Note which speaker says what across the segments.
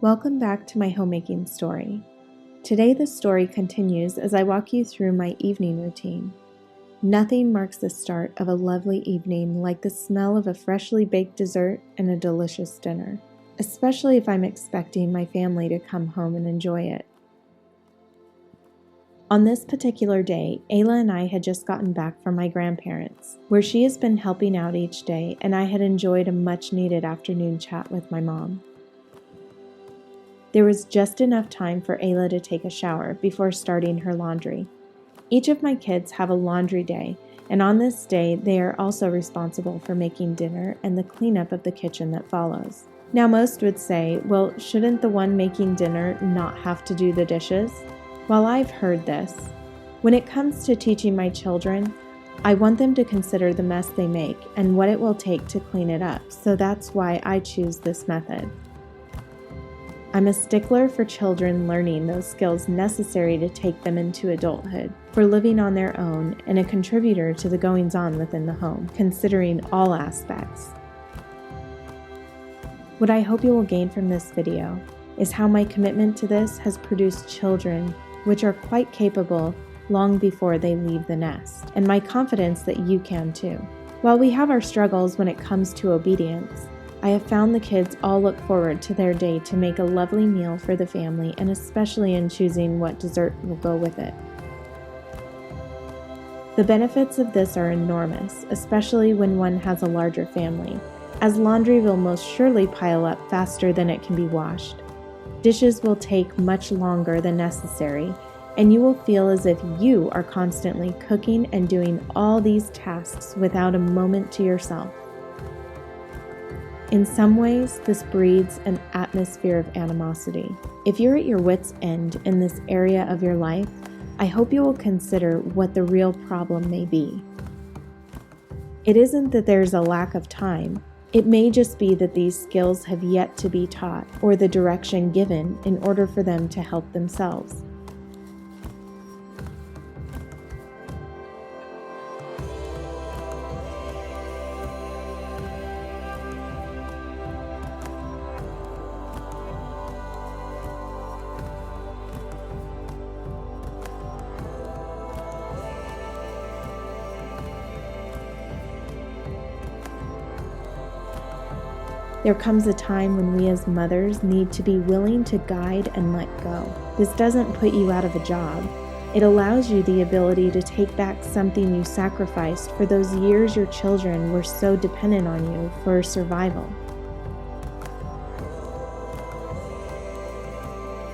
Speaker 1: Welcome back to my homemaking story. Today the story continues as I walk you through my evening routine. Nothing marks the start of a lovely evening like the smell of a freshly baked dessert and a delicious dinner, especially if I'm expecting my family to come home and enjoy it. On this particular day, Ayla and I had just gotten back from my grandparents', where she has been helping out each day, and I had enjoyed a much-needed afternoon chat with my mom. There was just enough time for Ayla to take a shower before starting her laundry. Each of my kids have a laundry day, and on this day, they are also responsible for making dinner and the cleanup of the kitchen that follows. Now, most would say, well, shouldn't the one making dinner not have to do the dishes? Well, I've heard this. When it comes to teaching my children, I want them to consider the mess they make and what it will take to clean it up, so that's why I choose this method. I'm a stickler for children learning those skills necessary to take them into adulthood, for living on their own, and a contributor to the goings-on within the home, considering all aspects. What I hope you will gain from this video is how my commitment to this has produced children which are quite capable long before they leave the nest, and my confidence that you can too. While we have our struggles when it comes to obedience, I have found the kids all look forward to their day to make a lovely meal for the family, and especially in choosing what dessert will go with it. The benefits of this are enormous, especially when one has a larger family, as laundry will most surely pile up faster than it can be washed. Dishes will take much longer than necessary, and you will feel as if you are constantly cooking and doing all these tasks without a moment to yourself. In some ways, this breeds an atmosphere of animosity. If you're at your wit's end in this area of your life, I hope you will consider what the real problem may be. It isn't that there's a lack of time. It may just be that these skills have yet to be taught or the direction given in order for them to help themselves. There comes a time when we as mothers need to be willing to guide and let go. This doesn't put you out of a job. It allows you the ability to take back something you sacrificed for those years your children were so dependent on you for survival.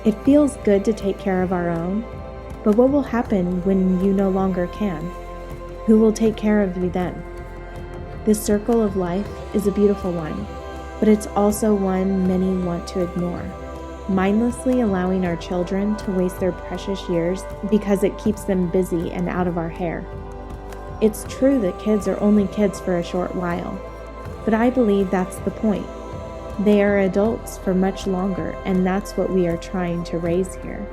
Speaker 1: It feels good to take care of our own, but what will happen when you no longer can? Who will take care of you then? This circle of life is a beautiful one, but it's also one many want to ignore, mindlessly allowing our children to waste their precious years because it keeps them busy and out of our hair. It's true that kids are only kids for a short while, but I believe that's the point. They are adults for much longer, and that's what we are trying to raise here.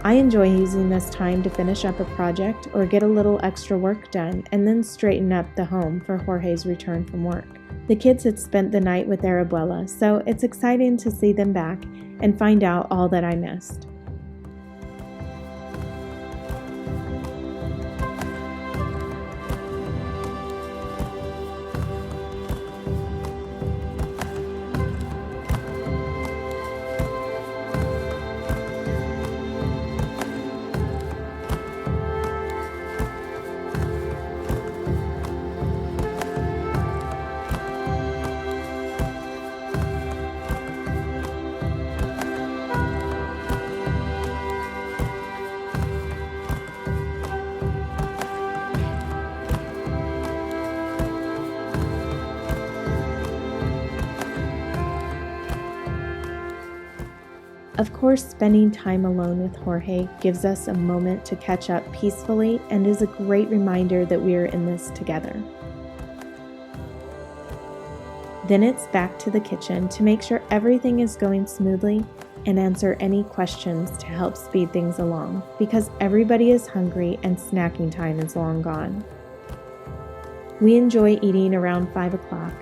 Speaker 1: I enjoy using this time to finish up a project or get a little extra work done and then straighten up the home for Jorge's return from work. The kids had spent the night with their abuela, so it's exciting to see them back and find out all that I missed. Of course, spending time alone with Jorge gives us a moment to catch up peacefully and is a great reminder that we are in this together. Then it's back to the kitchen to make sure everything is going smoothly and answer any questions to help speed things along, because everybody is hungry and snacking time is long gone. We enjoy eating around 5 o'clock,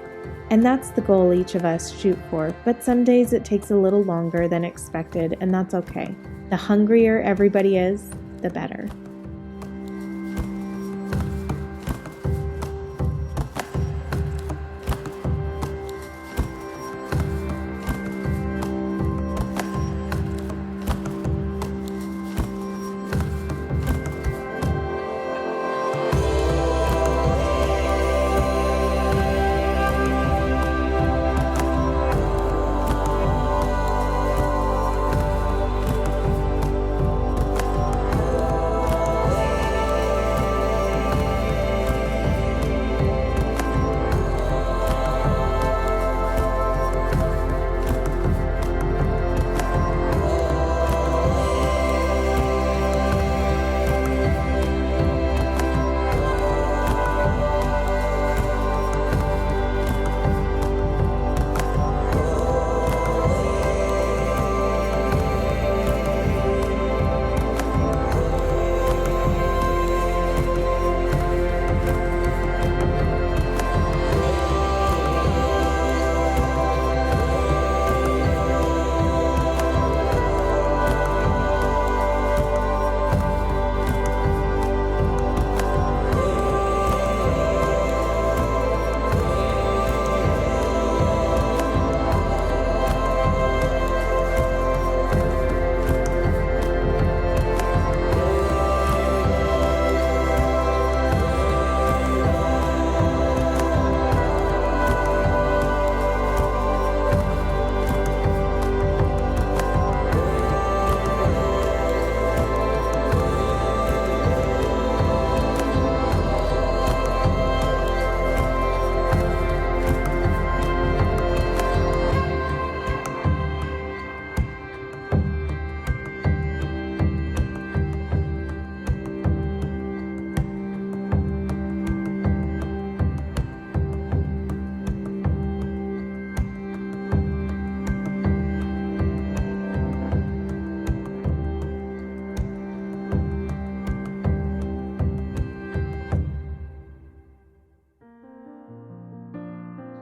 Speaker 1: and that's the goal each of us shoot for, but some days it takes a little longer than expected, and that's okay. The hungrier everybody is, the better.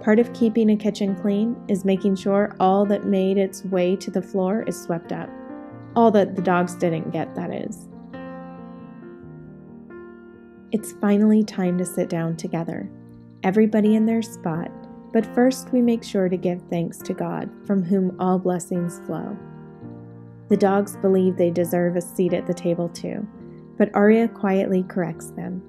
Speaker 1: Part of keeping a kitchen clean is making sure all that made its way to the floor is swept up. All that the dogs didn't get, that is. It's finally time to sit down together, everybody in their spot, but first we make sure to give thanks to God, from whom all blessings flow. The dogs believe they deserve a seat at the table too, but Aria quietly corrects them.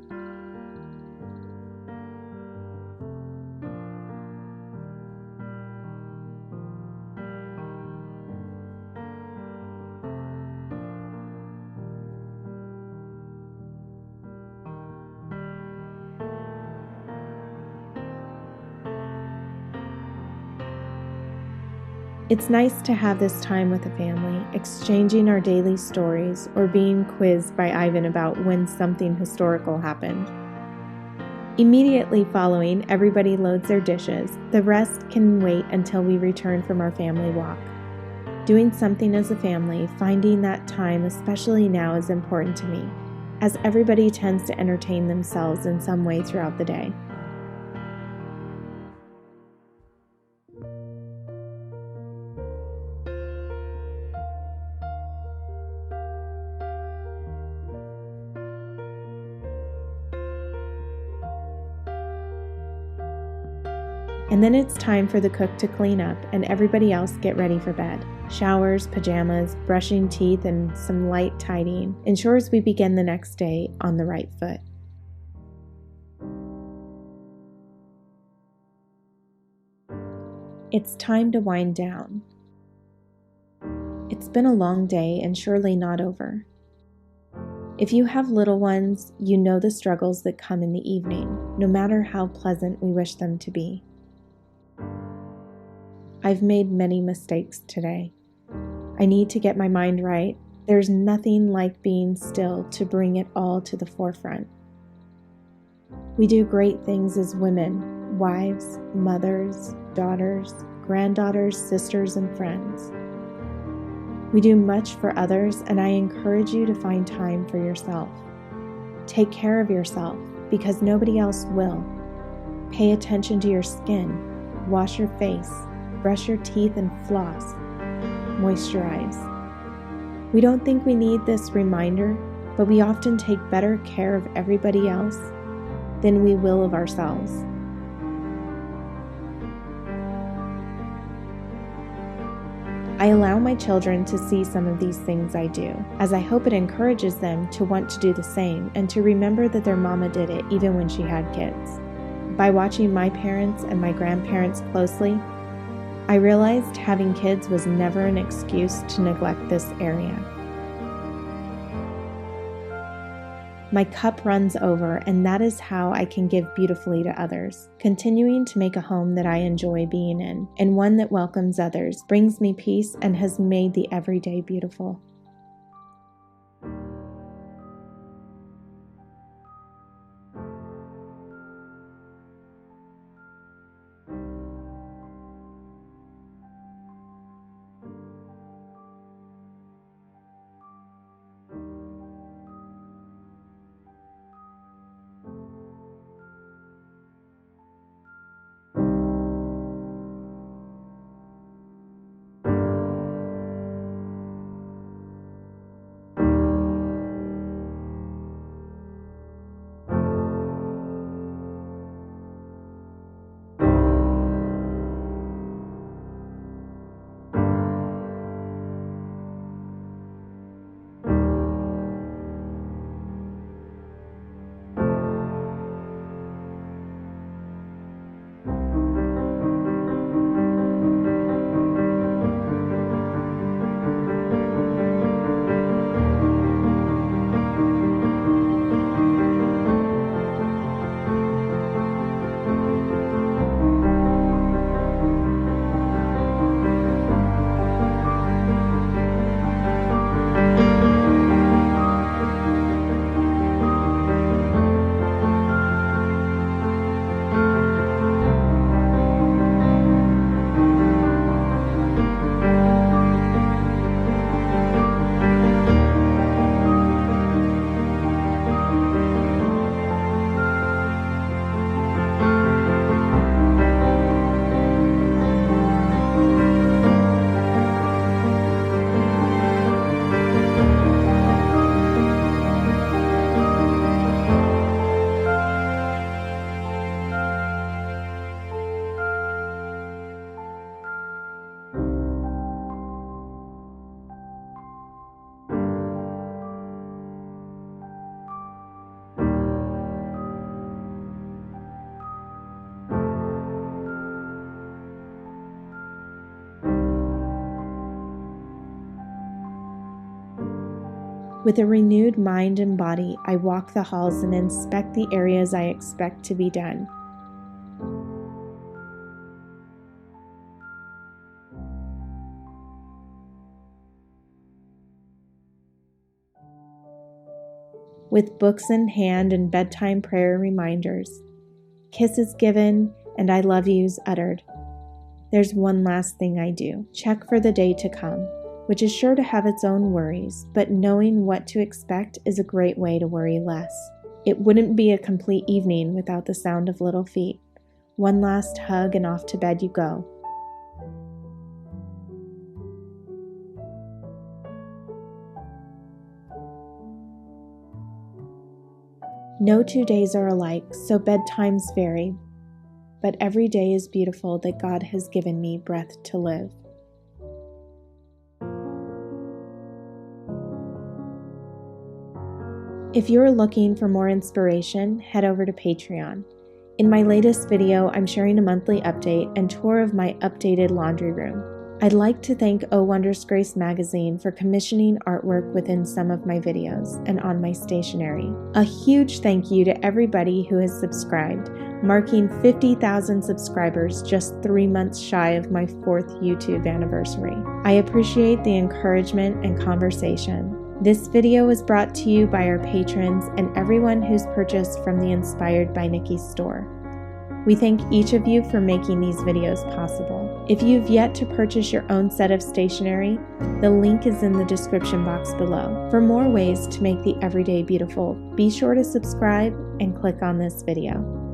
Speaker 1: It's nice to have this time with the family, exchanging our daily stories or being quizzed by Ivan about when something historical happened. Immediately following, everybody loads their dishes. The rest can wait until we return from our family walk. Doing something as a family, finding that time, especially now, is important to me, as everybody tends to entertain themselves in some way throughout the day. And then it's time for the cook to clean up and everybody else get ready for bed. Showers, pajamas, brushing teeth, and some light tidying ensures we begin the next day on the right foot. It's time to wind down. It's been a long day and surely not over. If you have little ones, you know the struggles that come in the evening, no matter how pleasant we wish them to be. I've made many mistakes today. I need to get my mind right. There's nothing like being still to bring it all to the forefront. We do great things as women, wives, mothers, daughters, granddaughters, sisters, and friends. We do much for others, and I encourage you to find time for yourself. Take care of yourself, because nobody else will. Pay attention to your skin. Wash your face. Brush your teeth and floss. Moisturize. We don't think we need this reminder, but we often take better care of everybody else than we will of ourselves. I allow my children to see some of these things I do, as I hope it encourages them to want to do the same and to remember that their mama did it even when she had kids. By watching my parents and my grandparents closely, I realized having kids was never an excuse to neglect this area. My cup runs over, and that is how I can give beautifully to others. Continuing to make a home that I enjoy being in, and one that welcomes others, brings me peace and has made the everyday beautiful. With a renewed mind and body, I walk the halls and inspect the areas I expect to be done. With books in hand and bedtime prayer reminders, kisses given and I love yous uttered, there's one last thing I do. Check for the day to come, which is sure to have its own worries, but knowing what to expect is a great way to worry less. It wouldn't be a complete evening without the sound of little feet. One last hug and off to bed you go. No 2 days are alike, so bedtimes vary, but every day is beautiful that God has given me breath to live. If you're looking for more inspiration, head over to Patreon. In my latest video, I'm sharing a monthly update and tour of my updated laundry room. I'd like to thank Oh Wondrous Grace magazine for commissioning artwork within some of my videos and on my stationery. A huge thank you to everybody who has subscribed. marking 50,000 subscribers just 3 months shy of my 4th YouTube anniversary. I appreciate the encouragement and conversation. This video was brought to you by our patrons and everyone who's purchased from the Inspired by Nikki store. We thank each of you for making these videos possible. If you've yet to purchase your own set of stationery, the link is in the description box below. For more ways to make the everyday beautiful, be sure to subscribe and click on this video.